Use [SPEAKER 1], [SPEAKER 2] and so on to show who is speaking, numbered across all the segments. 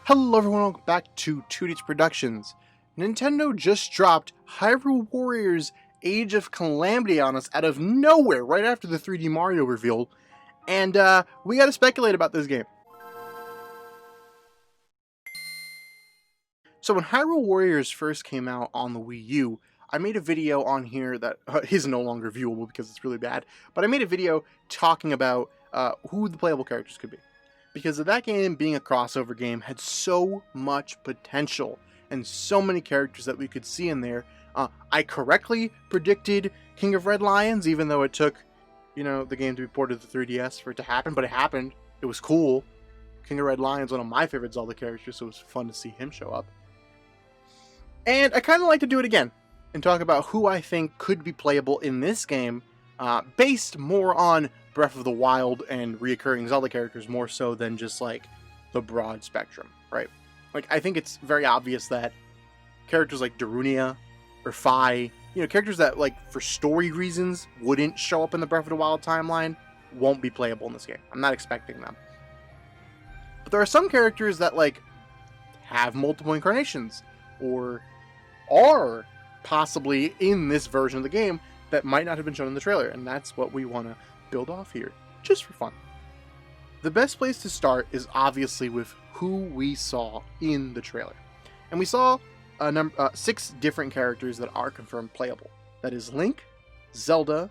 [SPEAKER 1] Hello everyone, welcome back to 2D's Productions. Nintendo just dropped Hyrule Warriors Age of Calamity on us out of nowhere right after the 3D Mario reveal, and we gotta speculate about this game. So when Hyrule Warriors first came out on the Wii U, I made a video on here that is no longer viewable because it's really bad, but I made a video talking about who the playable characters could be. Because of that game being a crossover game had so much potential and so many characters that we could see in there. I correctly predicted King of Red Lions, even though it took, the game to be ported to the 3DS for it to happen, but it happened. It was cool. King of Red Lions, one of my favorite Zelda characters, so it was fun to see him show up. And I kind of like to do it again and talk about who I think could be playable in this game, based more on Breath of the Wild and reoccurring Zelda characters more so than just like the broad spectrum, right? Like, I think it's very obvious that characters like Darunia or Fi, characters that, like, for story reasons wouldn't show up in the Breath of the Wild timeline won't be playable in this game. I'm not expecting them. But there are some characters that, like, have multiple incarnations or are possibly in this version of the game that might not have been shown in the trailer, and that's what we want to build off here, just for fun. The best place to start is obviously with who we saw in the trailer. And we saw 6 different characters that are confirmed playable. That is Link, Zelda,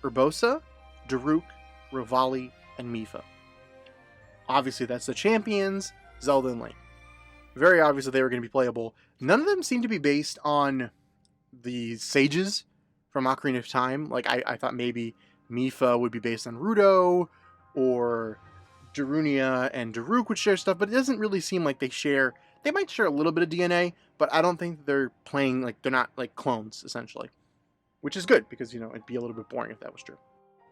[SPEAKER 1] Urbosa, Daruk, Revali, and Mipha. Obviously that's the champions, Zelda and Link. Very obvious that they were going to be playable. None of them seem to be based on the sages from Ocarina of Time. Like, I thought maybe Mipha would be based on Gerudo, or Darunia and Daruk would share stuff, but it doesn't really seem like they share. They might share a little bit of DNA, but I don't think they're playing, like, they're not like clones, essentially. Which is good, because, it'd be a little bit boring if that was true.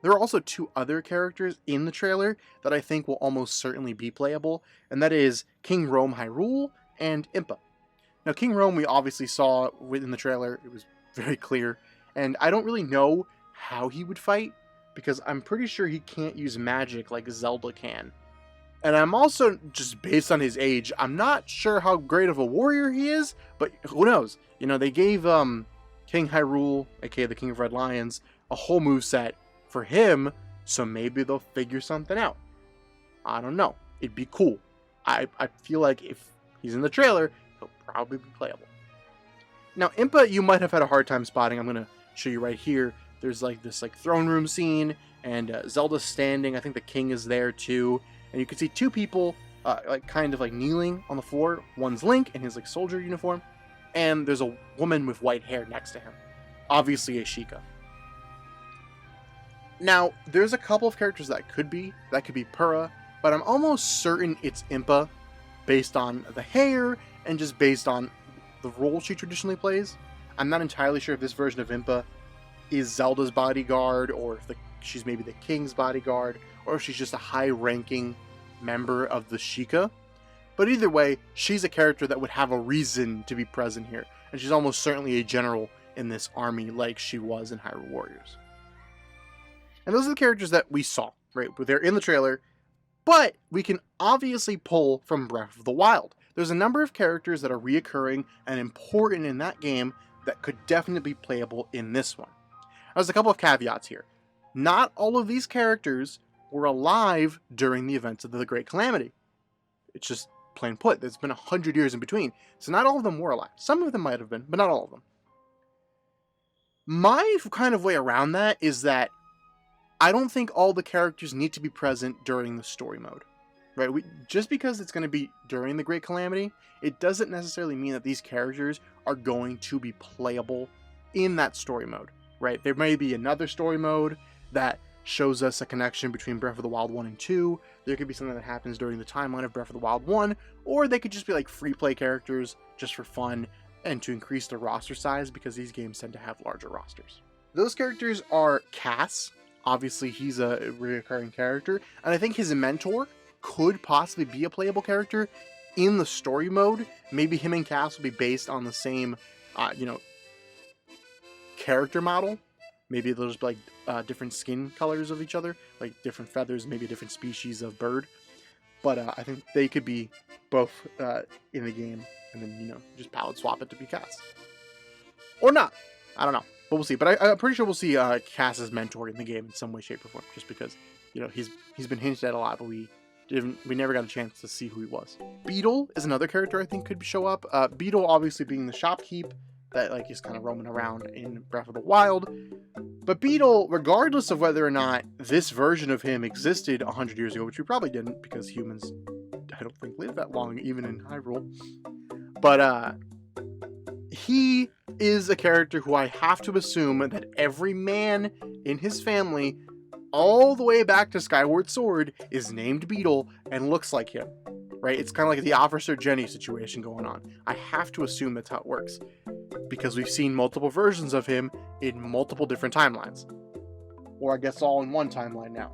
[SPEAKER 1] There are also 2 other characters in the trailer that I think will almost certainly be playable, and that is King Rome Hyrule and Impa. Now, King Rome we obviously saw within the trailer. It was very clear, and I don't really know how he would fight, because I'm pretty sure he can't use magic like Zelda can. And I'm also, just based on his age, I'm not sure how great of a warrior he is, but who knows? They gave King Hyrule, aka the King of Red Lions, a whole moveset for him, so maybe they'll figure something out. I don't know. It'd be cool. I feel like if he's in the trailer, he'll probably be playable. Now, Impa, you might have had a hard time spotting. I'm going to show you right here. There's like this throne room scene, and Zelda's standing. I think the king is there too, and you can see 2 people kind of kneeling on the floor. One's Link in his soldier uniform, and there's a woman with white hair next to him, obviously a Sheikah. Now, there's a couple of characters that could be Purah, but I'm almost certain it's Impa, based on the hair and just based on the role she traditionally plays. I'm not entirely sure if this version of Impa is Zelda's bodyguard, or if she's maybe the king's bodyguard, or if she's just a high-ranking member of the Sheikah. But either way, she's a character that would have a reason to be present here, and she's almost certainly a general in this army like she was in Hyrule Warriors. And those are the characters that we saw, right? They're in the trailer, but we can obviously pull from Breath of the Wild. There's a number of characters that are reoccurring and important in that game that could definitely be playable in this one. There's a couple of caveats here. Not all of these characters were alive during the events of the Great Calamity. It's just plain put. There's been 100 years in between, so not all of them were alive. Some of them might have been, but not all of them. My kind of way around that is that I don't think all the characters need to be present during the story mode. Right? Just because it's going to be during the Great Calamity, it doesn't necessarily mean that these characters are going to be playable in that story mode. Right? There may be another story mode that shows us a connection between Breath of the Wild 1 and 2. There could be something that happens during the timeline of Breath of the Wild 1, or they could just be free play characters just for fun and to increase the roster size, because these games tend to have larger rosters. Those characters are Kass. Obviously, he's a recurring character, and I think his mentor could possibly be a playable character in the story mode. Maybe him and Kass will be based on the same, character model. Maybe they'll just be different skin colors of each other, like different feathers, maybe a different species of bird. But I think they could be both in the game, and then, you know, just palette swap it to be Kass. Or not. I don't know. But we'll see. But I'm pretty sure we'll see Kass's mentor in the game in some way, shape, or form. Just because, you know, he's been hinted at a lot, but we never got a chance to see who he was. Beedle is another character I think could show up. Beedle obviously being the shopkeep that like is kind of roaming around in Breath of the Wild. But Beedle, regardless of whether or not this version of him existed 100 years ago, which we probably didn't because humans, I don't think, live that long, even in Hyrule. But he is a character who I have to assume that every man in his family, all the way back to Skyward Sword, is named Beedle and looks like him. Right? It's kind of like the Officer Jenny situation going on. I have to assume that's how it works, because we've seen multiple versions of him in multiple different timelines. Or I guess all in one timeline now.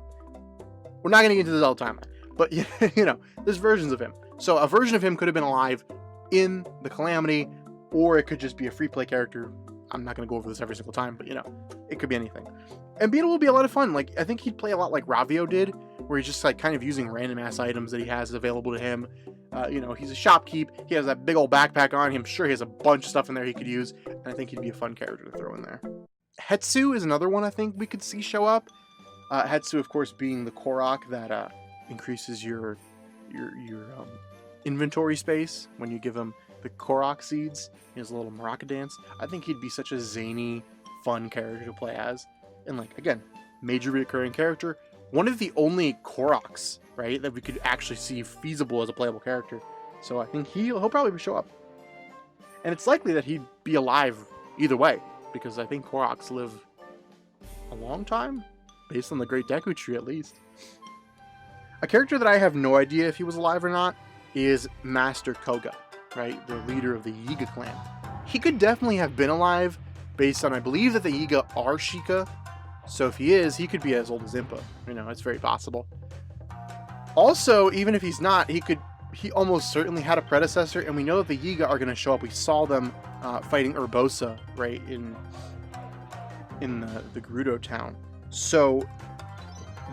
[SPEAKER 1] We're not going to get into the Zelda timeline, but you know, there's versions of him. So a version of him could have been alive in the Calamity, or it could just be a free play character. I'm not going to go over this every single time, but you know, it could be anything. And Beedle will be a lot of fun. Like, I think he'd play a lot like Ravio did, where he's just like kind of using random ass items that he has available to him. You know, he's a shopkeep. He has that big old backpack on. I'm sure he has a bunch of stuff in there he could use, and I think he'd be a fun character to throw in there. Hetsu is another one I think we could see show up. Hetsu, of course, being the Korok that increases your inventory space when you give him the Korok seeds. He has a little maraca dance. I think he'd be such a zany, fun character to play as. And like, again, major recurring character. One of the only Koroks, right, that we could actually see feasible as a playable character. So I think he'll probably show up. And it's likely that he'd be alive either way, because I think Koroks live a long time, based on the Great Deku Tree at least. A character that I have no idea if he was alive or not is Master Kohga, right, the leader of the Yiga clan. He could definitely have been alive, based on, I believe that the Yiga are Sheikah. So if he is, he could be as old as Impa. You know, it's very possible. Also, even if he's not, he almost certainly had a predecessor, and we know that the Yiga are going to show up. We saw them fighting Urbosa, right, in the Gerudo town. So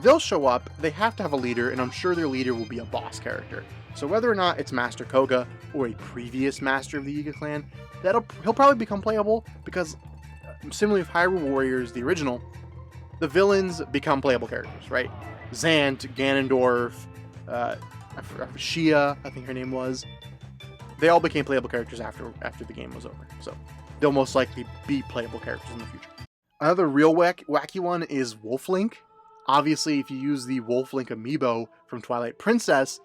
[SPEAKER 1] they'll show up. They have to have a leader, and I'm sure their leader will be a boss character. So whether or not it's Master Kohga or a previous master of the Yiga clan, he'll probably become playable, because similarly with Hyrule Warriors, the original, the villains become playable characters, right? Zant, Ganondorf, Shia, I think her name was. They all became playable characters after the game was over. So they'll most likely be playable characters in the future. Another real wacky one is Wolf Link. Obviously, if you use the Wolf Link amiibo from Twilight Princess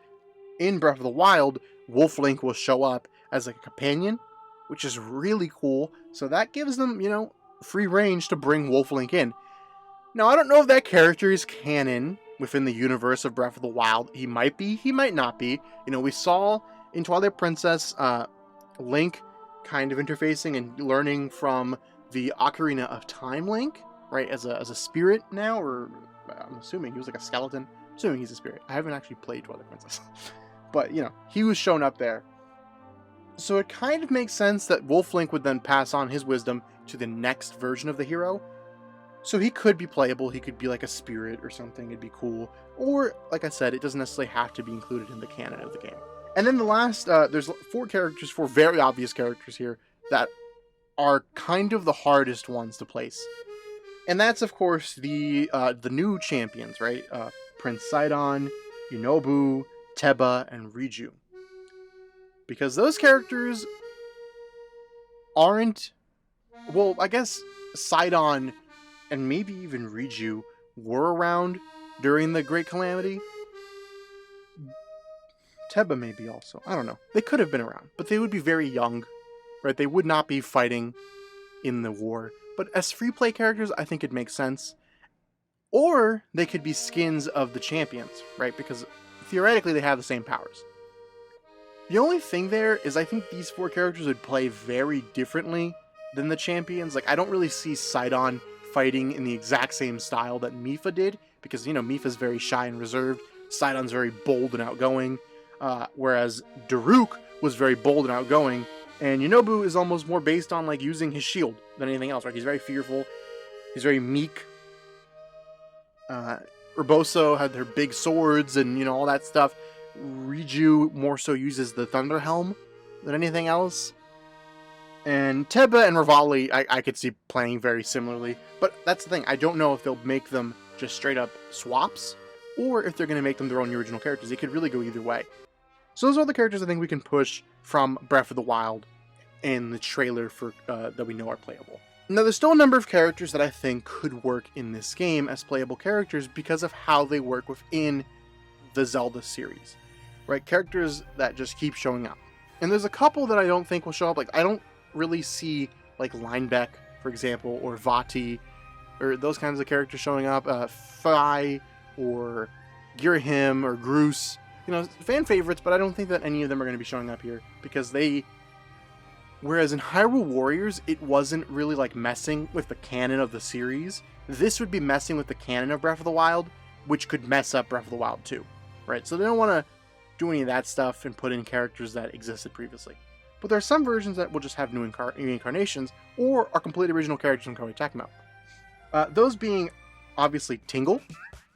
[SPEAKER 1] in Breath of the Wild, Wolf Link will show up as like a companion, which is really cool. So that gives them, you know, free range to bring Wolf Link in. Now, I don't know if that character is canon within the universe of Breath of the Wild. He might be, he might not be. You know, we saw in Twilight Princess Link kind of interfacing and learning from the Ocarina of Time Link, right, as a spirit now, or I'm assuming he was like a skeleton. I'm assuming he's a spirit. I haven't actually played Twilight Princess. But, you know, he was shown up there. So it kind of makes sense that Wolf Link would then pass on his wisdom to the next version of the hero. So he could be playable, he could be like a spirit or something, it'd be cool. Or, like I said, it doesn't necessarily have to be included in the canon of the game. And then the last, there's four very obvious characters here that are kind of the hardest ones to place. And that's, of course, the new champions, right? Prince Sidon, Yunobu, Teba, and Riju. Because those characters aren't... Well, I guess Sidon and maybe even Riju were around during the Great Calamity. Teba maybe also. I don't know. They could have been around, but they would be very young, right? They would not be fighting in the war. But as free play characters, I think it makes sense. Or they could be skins of the champions, right? Because theoretically they have the same powers. The only thing there is I think these four characters would play very differently than the champions. Like, I don't really see Sidon fighting in the exact same style that Mipha did, because, you know, Mipha's very shy and reserved. Sidon's very bold and outgoing, whereas Daruk was very bold and outgoing, and Yunobu is almost more based on, like, using his shield than anything else, right? He's very fearful, he's very meek. Urbosa had their big swords and, you know, all that stuff. Riju more so uses the Thunder Helm than anything else. And Teba and Rivali, I could see playing very similarly. But that's the thing, I don't know if they'll make them just straight up swaps, or if they're going to make them their own original characters. It could really go either way. So those are the characters I think we can push from Breath of the Wild in the trailer for that we know are playable. Now, there's still a number of characters that I think could work in this game as playable characters because of how they work within the Zelda series, right? Characters that just keep showing up. And there's a couple that I don't think will show up. Like, I don't really see, like, Linebeck, for example, or Vati, or those kinds of characters showing up. Phi, or Girahim, or Groose. You know, fan favorites, but I don't think that any of them are going to be showing up here because they... Whereas in Hyrule Warriors, it wasn't really like messing with the canon of the series. This would be messing with the canon of Breath of the Wild, which could mess up Breath of the Wild too, right? So they don't want to do any of that stuff and put in characters that existed previously. But there are some versions that will just have new incarnations or are completely original characters from Koei Tecmo. Those being, obviously, Tingle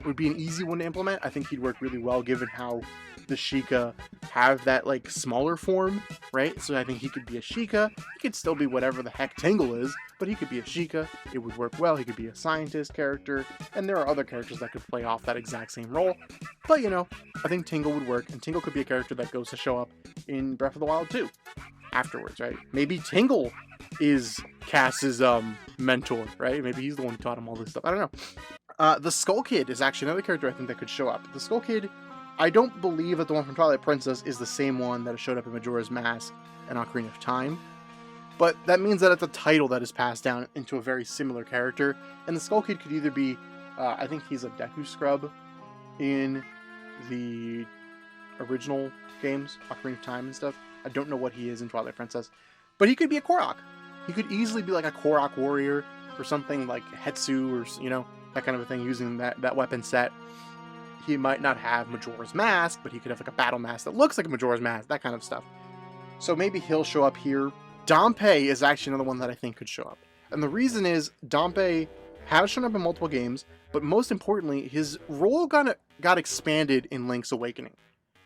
[SPEAKER 1] would be an easy one to implement. I think he'd work really well given how the Sheikah have that like smaller form, right? So I think he could be a Sheikah. He could still be whatever the heck Tingle is, but he could be a Sheikah. It would work well. He could be a scientist character, and there are other characters that could play off that exact same role. But you know, I think Tingle would work, and Tingle could be a character that goes to show up in Breath of the Wild too, afterwards, right? Maybe Tingle is Kass's mentor, right? Maybe he's the one who taught him all this stuff. I don't know. The Skull Kid is actually another character I think that could show up. The Skull Kid, I don't believe that the one from Twilight Princess is the same one that showed up in Majora's Mask and Ocarina of Time. But that means that it's a title that is passed down into a very similar character. And the Skull Kid could either be, I think he's a Deku Scrub in the original games, Ocarina of Time and stuff. I don't know what he is in Twilight Princess. But he could be a Korok. He could easily be like a Korok warrior or something like Hetsu or, you know, that kind of a thing using that weapon set. He might not have Majora's Mask, but he could have like a battle mask that looks like a Majora's Mask, that kind of stuff. So maybe he'll show up here. Dampé is actually another one that I think could show up. And the reason is Dampé has shown up in multiple games, but most importantly, his role got expanded in Link's Awakening,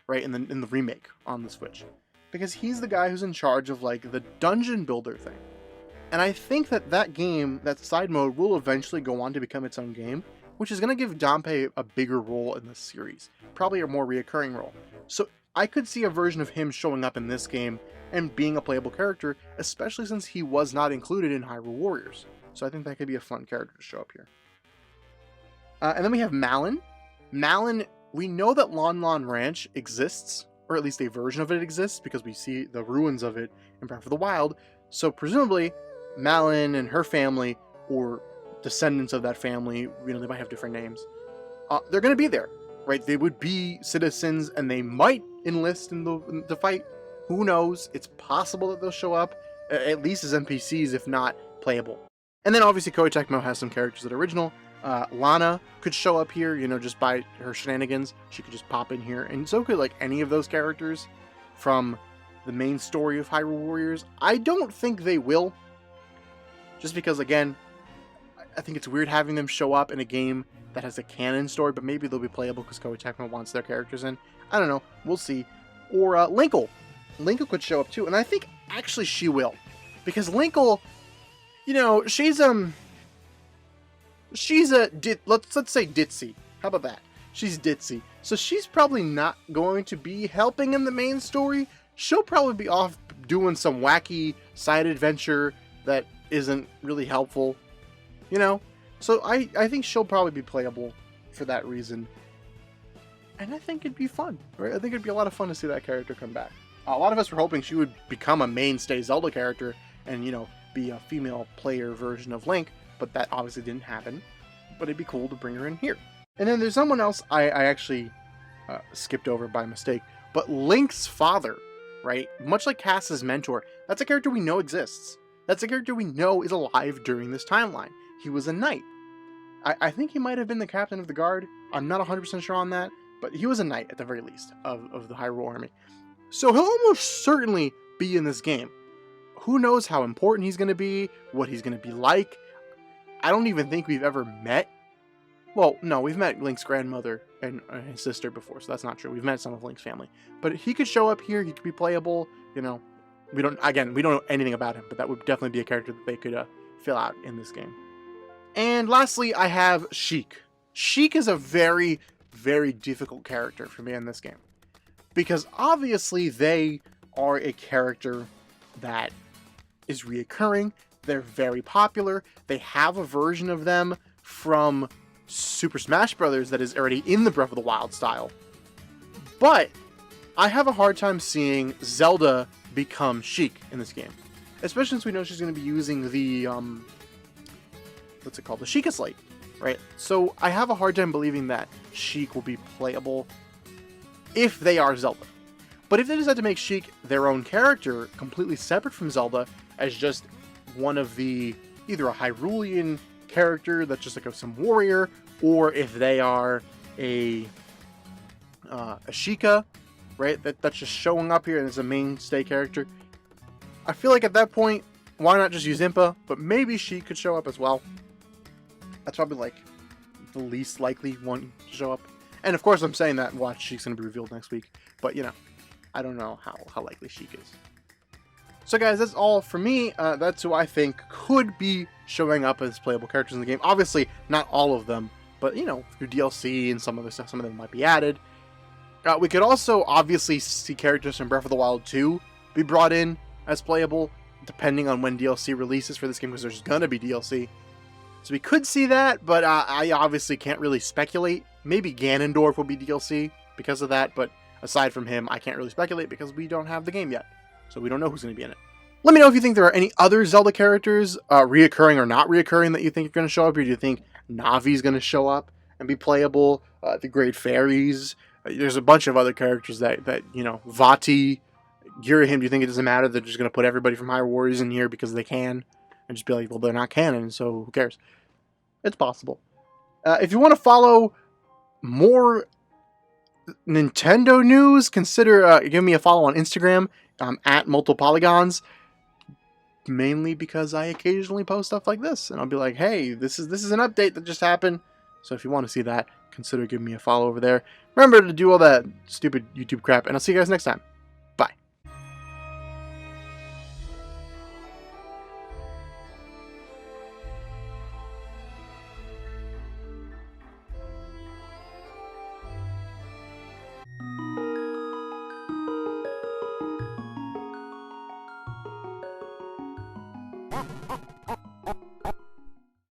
[SPEAKER 1] right? In the remake on the Switch. Because he's the guy who's in charge of like the dungeon builder thing. And I think that game, that side mode, will eventually go on to become its own game, which is going to give Dampé a bigger role in this series. Probably a more reoccurring role. So I could see a version of him showing up in this game and being a playable character, especially since he was not included in Hyrule Warriors. So I think that could be a fun character to show up here. And then we have Malon. Malon, we know that Lon Lon Ranch exists, or at least a version of it exists, because we see the ruins of it in Breath of the Wild. So presumably, Malon and her family, or descendants of that family, you know, they might have different names. They're going to be there, right? They would be citizens, and they might enlist in the fight. Who knows? It's possible that they'll show up, at least as NPCs, if not playable. And then obviously Koei Tecmo has some characters that are original. Lana could show up here, you know, just by her shenanigans. She could just pop in here, and so could like any of those characters from the main story of Hyrule Warriors. I don't think they will, just because, again, I think it's weird having them show up in a game that has a canon story, but maybe they'll be playable because Koei Tecmo wants their characters in. I don't know. We'll see. Or Linkle. Linkle could show up too, and I think actually she will, because Linkle, you know, let's say ditzy. How about that? She's ditzy. So she's probably not going to be helping in the main story. She'll probably be off doing some wacky side adventure that isn't really helpful, you know? So I think she'll probably be playable for that reason. And I think it'd be fun, right? I think it'd be a lot of fun to see that character come back. A lot of us were hoping she would become a mainstay Zelda character and, you know, be a female player version of Link, but that obviously didn't happen. But it'd be cool to bring her in here. And then there's someone else I actually skipped over by mistake, but Link's father, right? Much like Kass's mentor, that's a character we know exists. That's a character we know is alive during this timeline. He was a knight. I think he might have been the captain of the guard. I'm not 100% sure on that, but he was a knight at the very least of the Hyrule army. So he'll almost certainly be in this game. Who knows how important he's going to be, what he's going to be like. I don't even think we've ever met Well, no, we've met Link's grandmother and his sister before, so that's not true. We've met some of Link's family. But he could show up here, he could be playable, you know. We don't know anything about him, but that would definitely be a character that they could fill out in this game. And lastly, I have Sheik. Sheik is a very, very difficult character for me in this game. Because obviously they are a character that is reoccurring. They're very popular. They have a version of them from Super Smash Bros. That is already in the Breath of the Wild style. But I have a hard time seeing Zelda become Sheik in this game. Especially since we know she's going to be using the, what's it called? The Sheikah Slate, right? So I have a hard time believing that Sheik will be playable if they are Zelda. But if they decide to make Sheik their own character, completely separate from Zelda, as just one of the, either a Hyrulean character that's just like some warrior, or if they are a Sheikah, right, that's just showing up here and is a mainstay character, I feel like at that point, why not just use Impa, but maybe Sheik could show up as well. That's probably like the least likely one to show up. And of course I'm saying that watch Sheik's going to be revealed next week, but you know, I don't know how likely Sheik is. So guys, that's all for me. That's who I think could be showing up as playable characters in the game. Obviously, not all of them, but you know, through DLC and some other stuff, some of them might be added. We could also obviously see characters from Breath of the Wild 2 be brought in as playable, depending on when DLC releases for this game, because there's gonna be DLC. So we could see that, but I obviously can't really speculate. Maybe Ganondorf will be DLC because of that, but aside from him, I can't really speculate because we don't have the game yet. So we don't know who's going to be in it. Let me know if you think there are any other Zelda characters, reoccurring or not reoccurring, that you think are going to show up, or do you think Navi's going to show up and be playable? The Great Fairies. There's a bunch of other characters that you know, Vati, Girahim. Do you think it doesn't matter? They're just going to put everybody from Hyrule Warriors in here because they can, and just be like, well, they're not canon, so who cares? It's possible. If you want to follow more Nintendo news, consider giving me a follow on Instagram. At MultiplePolygons, mainly because I occasionally post stuff like this, and I'll be like, hey, this is an update that just happened. So if you want to see that, consider giving me a follow over there. Remember to do all that stupid YouTube crap, and I'll see you guys next time.